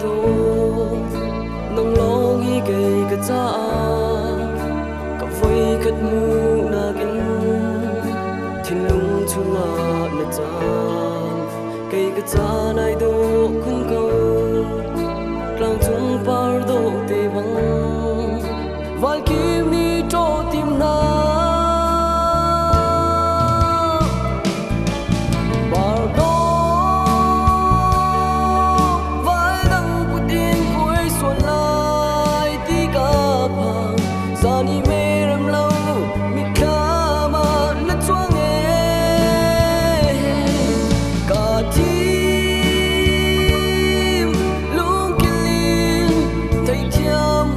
đô nông lawng hi cây cái caah cả voikhat hmuhnak thinlung chungah na chan cây cái caah này đô khun câu tlang chung par đô te vang val kim ni cho tim na merem mitthlam na cuang lung theithiam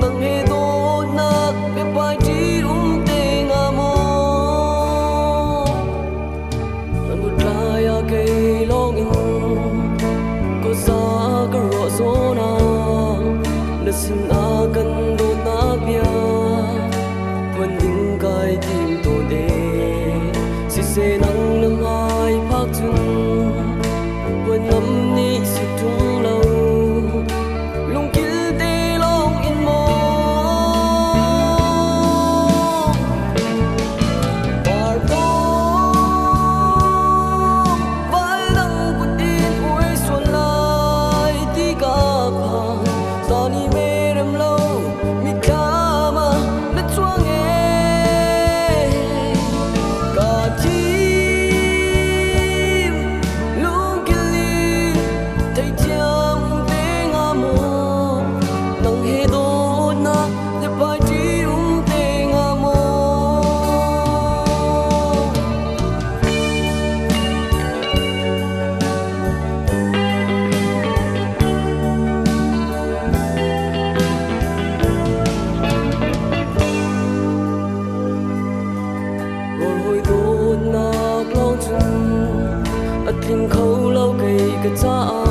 nang he dawtnak Biaphai tlai cây lawng Khuazaa ka ruah zawn na sin kan dawtnak bia Phuan ding kai tim to de si se nang nam hai phak chung Phuang Ngam ni si tung lo lung kil te lawng in mo par to vai dang putin oi suallai ti ka phang merem mitthlam na cuang lung theithiam nang he dawtnak Biaphai dawtnak lawng chung atling khâu lâu cây cái caah